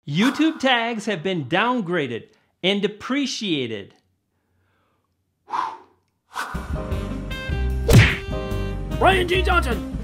YouTube tags have been downgraded and depreciated. Brian G. Johnson!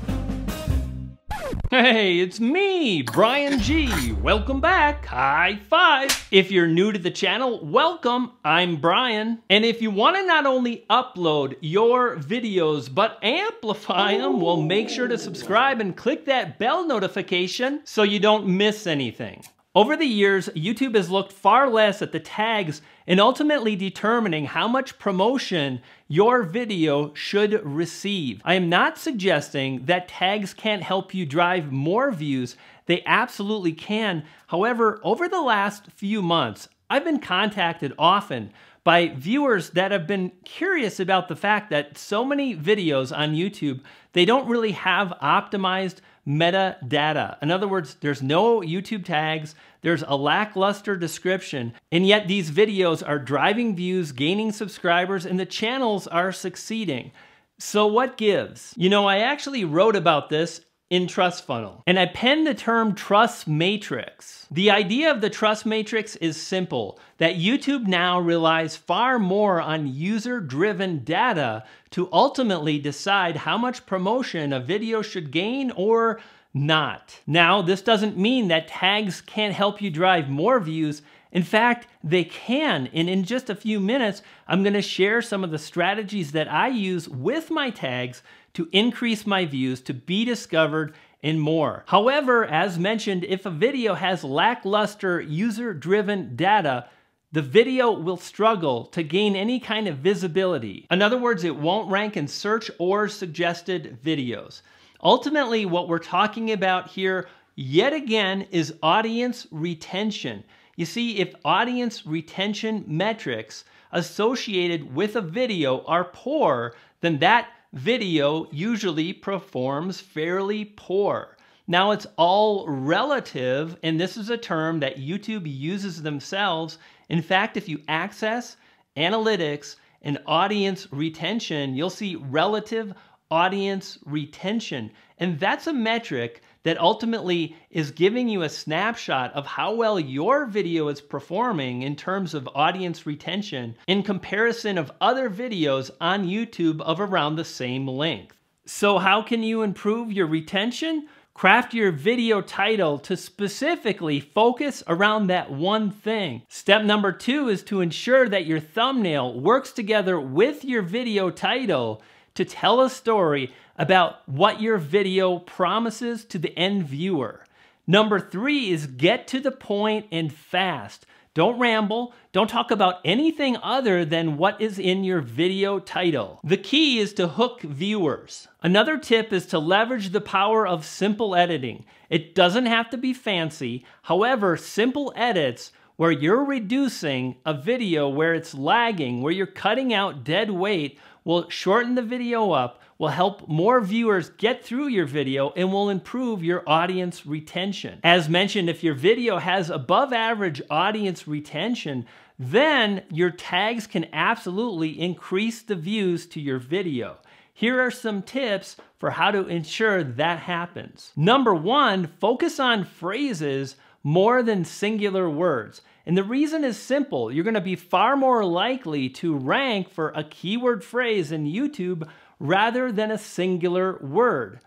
Hey, it's me, Brian G. Welcome back. High five. If you're new to the channel, welcome. I'm Brian. And if you want to not only upload your videos, but amplify them, well, make sure to subscribe and click that bell notification so you don't miss anything. Over the years, YouTube has looked far less at the tags and ultimately determining how much promotion your video should receive. I am not suggesting that tags can't help you drive more views. They absolutely can. However, over the last few months, I've been contacted often by viewers that have been curious about the fact that so many videos on YouTube, they don't really have optimized metadata. In other words, there's no YouTube tags, there's a lackluster description, and yet these videos are driving views, gaining subscribers, and the channels are succeeding. So what gives? You know, I actually wrote about this in Trust Funnel, and I penned the term trust matrix. The idea of the trust matrix is simple, that YouTube now relies far more on user-driven data to ultimately decide how much promotion a video should gain or not. Now, this doesn't mean that tags can't help you drive more views. In fact, they can, and in just a few minutes, I'm gonna share some of the strategies that I use with my tags to increase my views, to be discovered, and more. However, as mentioned, if a video has lackluster user-driven data, the video will struggle to gain any kind of visibility. In other words, it won't rank in search or suggested videos. Ultimately, what we're talking about here, yet again, is audience retention. You see, if audience retention metrics associated with a video are poor, then that video usually performs fairly poor. Now, it's all relative, and this is a term that YouTube uses themselves. In fact, if you access analytics and audience retention, you'll see relative audience retention. And that's a metric that ultimately is giving you a snapshot of how well your video is performing in terms of audience retention in comparison of other videos on YouTube of around the same length. So how can you improve your retention? Craft your video title to specifically focus around that one thing. Step number 2 is to ensure that your thumbnail works together with your video title to tell a story about what your video promises to the end viewer. Number 3 is get to the point and fast. Don't ramble. Don't talk about anything other than what is in your video title. The key is to hook viewers. Another tip is to leverage the power of simple editing. It doesn't have to be fancy. However, simple edits where you're reducing a video where it's lagging, where you're cutting out dead weight, will shorten the video up, will help more viewers get through your video, and will improve your audience retention. As mentioned, if your video has above average audience retention, then your tags can absolutely increase the views to your video. Here are some tips for how to ensure that happens. Number 1, focus on phrases more than singular words. And the reason is simple. You're going to be far more likely to rank for a keyword phrase in YouTube rather than a singular word.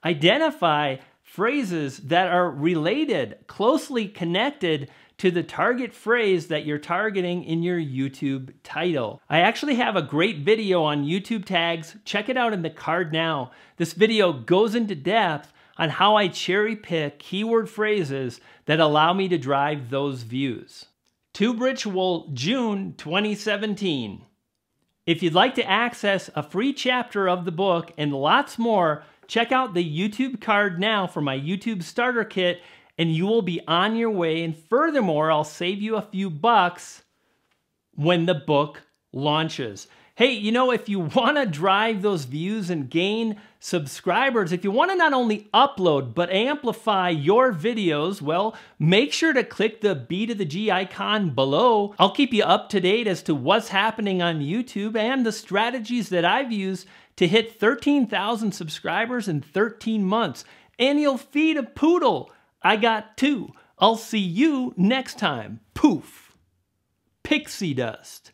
Identify phrases that are related, closely connected to the target phrase that you're targeting in your YouTube title. I actually have a great video on YouTube tags. Check it out in the card now. This video goes into depth on how I cherry pick keyword phrases that allow me to drive those views. Tube Ritual, June 2017. If you'd like to access a free chapter of the book and lots more, check out the YouTube card now for my YouTube starter kit, and you will be on your way. And furthermore, I'll save you a few bucks when the book launches. Hey, you know, if you want to drive those views and gain subscribers, if you want to not only upload but amplify your videos, well, make sure to click the B to the G icon below. I'll keep you up to date as to what's happening on YouTube and the strategies that I've used to hit 13,000 subscribers in 13 months. And you'll feed a poodle. I got 2. I'll see you next time. Poof. Pixie dust.